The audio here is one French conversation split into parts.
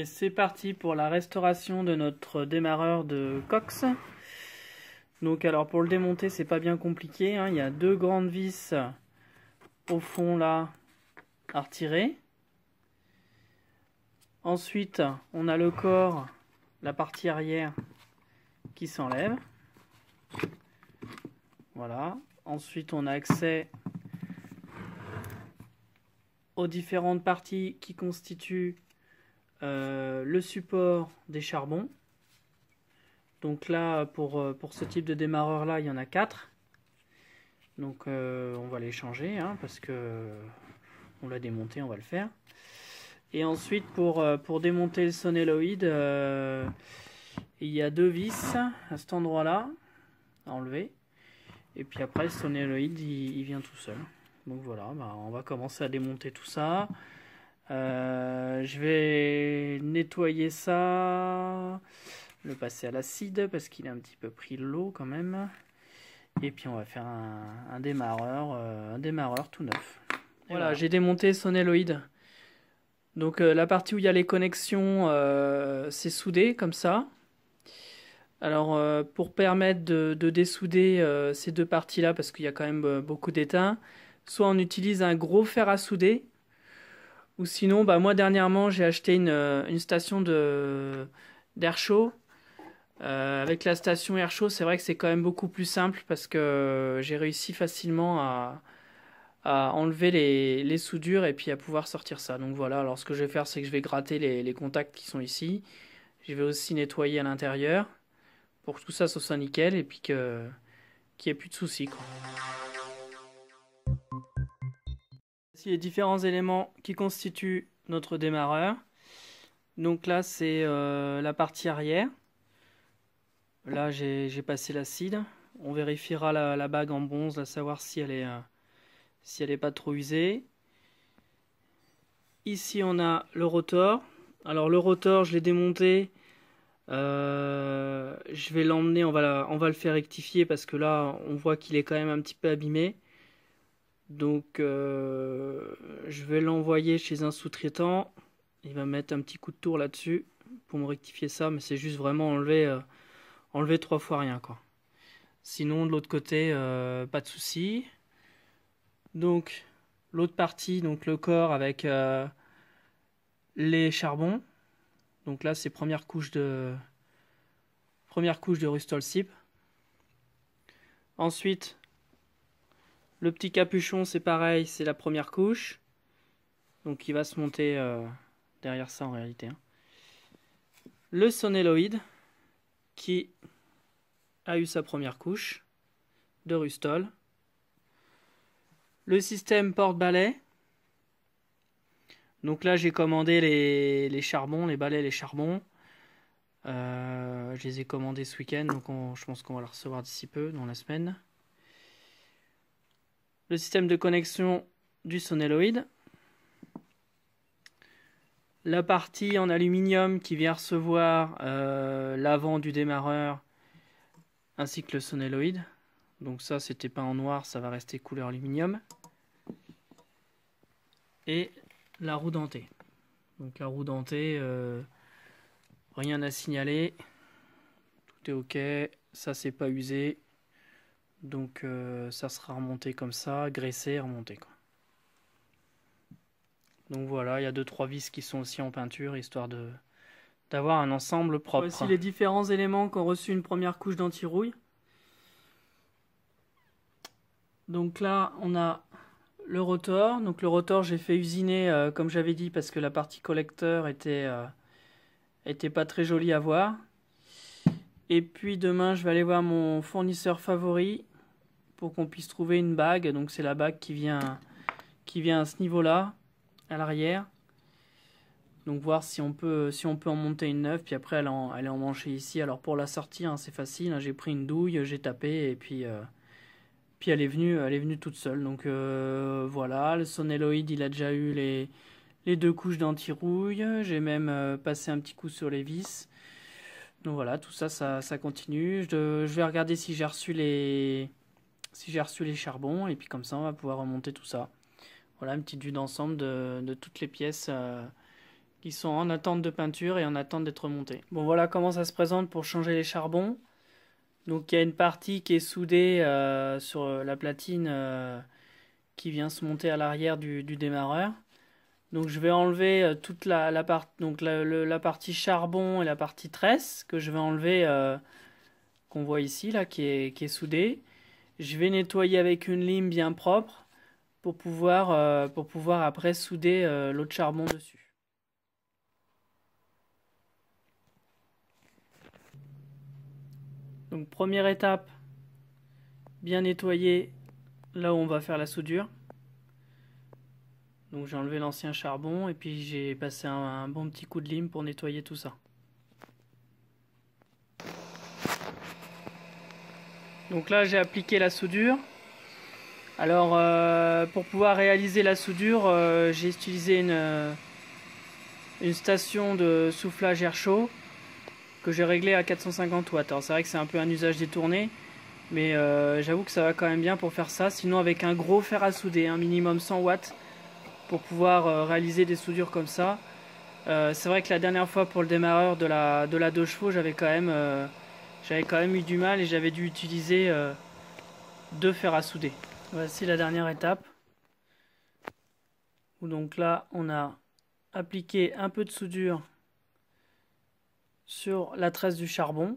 Allez, c'est parti pour la restauration de notre démarreur de Cox. Donc alors pour le démonter, c'est pas bien compliqué, hein. Il y a deux grandes vis au fond là à retirer. Ensuite, on a le corps, la partie arrière qui s'enlève. Voilà. Ensuite, on a accès aux différentes parties qui constituent le support des charbons. Donc là, pour ce type de démarreur là, il y en a 4. Donc on va les changer, hein, parce que on l'a démonté, on va le faire. Et ensuite, pour démonter le sonéloïde, il y a deux vis à cet endroit là à enlever. Et puis après, le sonéloïde il vient tout seul. Donc voilà, on va commencer à démonter tout ça. Je vais nettoyer ça, le passer à l'acide parce qu'il a un petit peu pris l'eau quand même. Et puis on va faire un démarreur tout neuf. Voilà, j'ai démonté le sonéloïde. Donc la partie où il y a les connexions, c'est soudé comme ça. Alors pour permettre de dessouder ces deux parties-là, parce qu'il y a quand même beaucoup d'étain, soit on utilise un gros fer à souder, ou sinon, moi dernièrement j'ai acheté une station d'air chaud. Avec la station air chaud, c'est vrai que c'est quand même beaucoup plus simple parce que j'ai réussi facilement à enlever les soudures et puis à pouvoir sortir ça. Donc voilà, alors ce que je vais faire, c'est que je vais gratter les contacts qui sont ici. Je vais aussi nettoyer à l'intérieur pour que tout ça soit nickel et puis qu'il n'y ait plus de soucis, quoi. Voici les différents éléments qui constituent notre démarreur. Donc là, c'est la partie arrière. Là, j'ai passé l'acide. On vérifiera la bague en bronze, à savoir si elle est pas trop usée. Ici, on a le rotor. Alors le rotor, je l'ai démonté. Je vais l'emmener, on va le faire rectifier parce que là, on voit qu'il est quand même un petit peu abîmé. Donc, je vais l'envoyer chez un sous-traitant. Il va mettre un petit coup de tour là-dessus pour me rectifier ça, mais c'est juste vraiment enlever 3 fois rien, quoi. Sinon, de l'autre côté, pas de souci. Donc, l'autre partie, donc le corps avec les charbons. Donc là, c'est première couche de Rustol-Sip. Ensuite, le petit capuchon, c'est pareil, c'est la première couche. Donc, il va se monter derrière ça en réalité, hein. Le sonéloïde, qui a eu sa première couche de Rustol. Le système porte-balai. Donc là, j'ai commandé les charbons, les balais, les charbons. Je les ai commandés ce week-end, donc je pense qu'on va les recevoir d'ici peu, dans la semaine. Le système de connexion du sonéloïde. La partie en aluminium qui vient recevoir l'avant du démarreur ainsi que le sonéloïde. Donc ça, c'était peint en noir, ça va rester couleur aluminium. Et la roue dentée. Donc la roue dentée, rien à signaler. Tout est ok, ça c'est pas usé. Donc ça sera remonté comme ça, graissé et remonté, quoi. Donc voilà, il y a 2-3 vis qui sont aussi en peinture, histoire d'avoir un ensemble propre. Voici les différents éléments qui ont reçu une première couche d'anti-rouille. Donc là, on a le rotor. Donc le rotor, j'ai fait usiner, comme j'avais dit, parce que la partie collecteur était pas très jolie à voir. Et puis demain, je vais aller voir mon fournisseur favori pour qu'on puisse trouver une bague. Donc c'est la bague qui vient à ce niveau-là, à l'arrière. Donc voir si on peut en monter une neuve, puis après elle est emmanchée ici. Alors pour la sortir, hein, c'est facile, hein, j'ai pris une douille, j'ai tapé et puis elle est venue toute seule. Donc voilà, le sonéloïde il a déjà eu les 2 couches d'anti-rouille. J'ai même passé un petit coup sur les vis. Donc voilà, tout ça, ça continue. Je vais regarder si j'ai reçu les charbons et puis comme ça on va pouvoir remonter tout ça. Voilà, une petite vue d'ensemble de toutes les pièces qui sont en attente de peinture et en attente d'être montés. Bon, voilà comment ça se présente pour changer les charbons. Donc il y a une partie qui est soudée sur la platine qui vient se monter à l'arrière du démarreur. Donc je vais enlever toute la partie charbon et la partie tresse que je vais enlever, qu'on voit ici, là, qui est soudée. Je vais nettoyer avec une lime bien propre pour pouvoir après souder l'autre charbon dessus. Donc première étape, bien nettoyer là où on va faire la soudure. Donc j'ai enlevé l'ancien charbon et puis j'ai passé un bon petit coup de lime pour nettoyer tout ça. Donc là j'ai appliqué la soudure. Alors pour pouvoir réaliser la soudure, j'ai utilisé une station de soufflage air chaud que j'ai réglé à 450 watts. Alors c'est vrai que c'est un peu un usage détourné, mais j'avoue que ça va quand même bien pour faire ça. Sinon avec un gros fer à souder, un minimum 100 watts, pour pouvoir réaliser des soudures comme ça. C'est vrai que la dernière fois pour le démarreur de la 2 chevaux, j'avais quand même eu du mal et j'avais dû utiliser 2 fers à souder. Voici la dernière étape. Où donc là, on a appliqué un peu de soudure sur la tresse du charbon,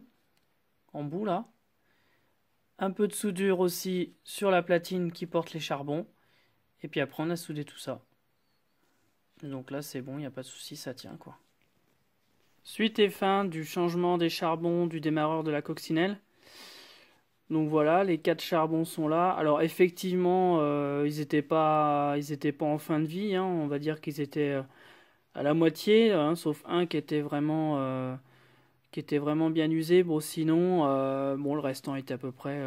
en bout là. Un peu de soudure aussi sur la platine qui porte les charbons. Et puis après, on a soudé tout ça. Donc là c'est bon, il n'y a pas de souci, ça tient quoi. Suite et fin du changement des charbons du démarreur de la coccinelle. Donc voilà, les 4 charbons sont là. Alors effectivement, ils étaient pas en fin de vie, hein. On va dire qu'ils étaient à la moitié, hein, sauf un qui était vraiment bien usé. Bon sinon, bon le restant était à peu près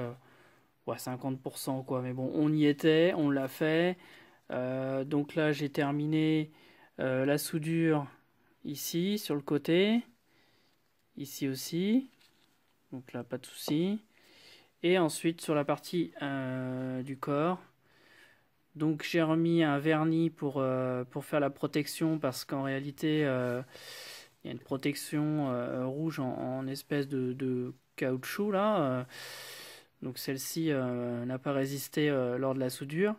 ouais, 50% quoi. Mais bon, on y était, on l'a fait. Donc là j'ai terminé la soudure ici sur le côté, ici aussi, donc là pas de souci, et ensuite sur la partie du corps. Donc j'ai remis un vernis pour faire la protection, parce qu'en réalité il y a une protection rouge en espèce de caoutchouc là, donc celle-ci n'a pas résisté lors de la soudure.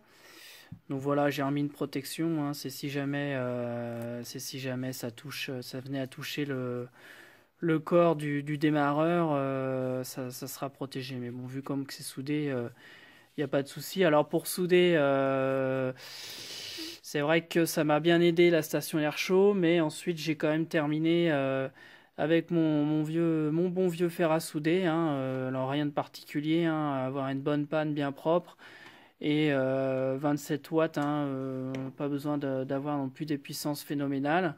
Donc voilà, j'ai remis une protection, hein. C'est si jamais ça venait à toucher le corps du démarreur, ça sera protégé. Mais bon, vu comme que c'est soudé, il n'y a pas de souci. Alors pour souder, c'est vrai que ça m'a bien aidé la station air chaud, mais ensuite j'ai quand même terminé avec mon bon vieux fer à souder, hein. Alors rien de particulier, hein, avoir une bonne panne bien propre. Et 27 watts, hein, pas besoin d'avoir non plus des puissances phénoménales.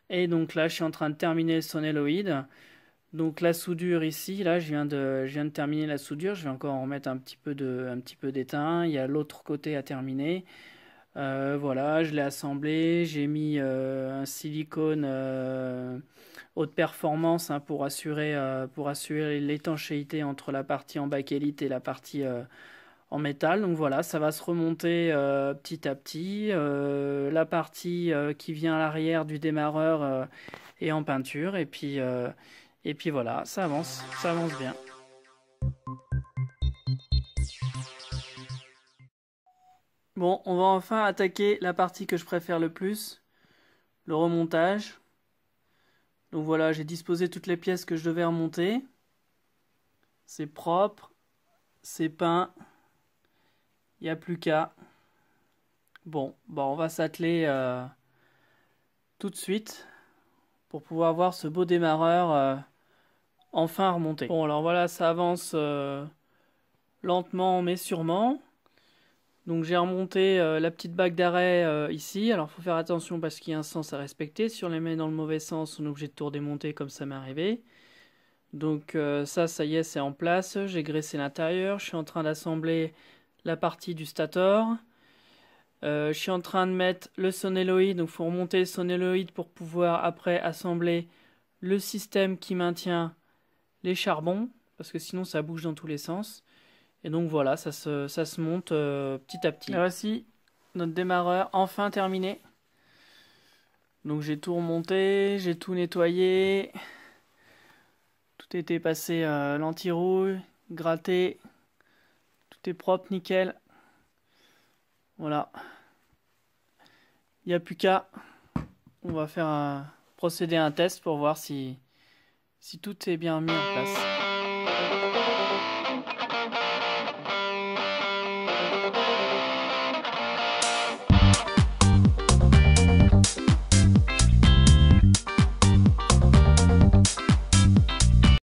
Et donc là, je suis en train de terminer le sonéloïde. Donc la soudure ici, là, je viens de terminer la soudure. Je vais encore en remettre un petit peu d'étain. Il y a l'autre côté à terminer. Voilà, je l'ai assemblé. J'ai mis un silicone haute performance, hein, pour assurer l'étanchéité entre la partie en bakélite et la partie en métal. Donc voilà, ça va se remonter petit à petit. La partie qui vient à l'arrière du démarreur est en peinture, et puis voilà, ça avance bien. Bon, on va enfin attaquer la partie que je préfère le plus, le remontage. Donc voilà, j'ai disposé toutes les pièces que je devais remonter. C'est propre, c'est peint. Il n'y a plus qu'à. Bon, on va s'atteler tout de suite pour pouvoir voir ce beau démarreur enfin remonter. Bon, alors voilà, ça avance lentement mais sûrement. Donc j'ai remonté la petite bague d'arrêt ici. Alors il faut faire attention parce qu'il y a un sens à respecter. Si on les met dans le mauvais sens, on est obligé de tout redémonter comme ça m'est arrivé. Donc ça y est, c'est en place. J'ai graissé l'intérieur. Je suis en train d'assembler la partie du stator. Je suis en train de mettre le sonéloïde. Donc il faut remonter le sonéloïde pour pouvoir après assembler le système qui maintient les charbons, parce que sinon ça bouge dans tous les sens. Et donc voilà, ça se monte petit à petit. Et voici notre démarreur enfin terminé. Donc j'ai tout remonté, j'ai tout nettoyé. Tout était passé l'anti-rouille, gratté. Tout est propre, nickel. Voilà. Il n'y a plus qu'à. On va procéder à un test pour voir si tout est bien mis en place.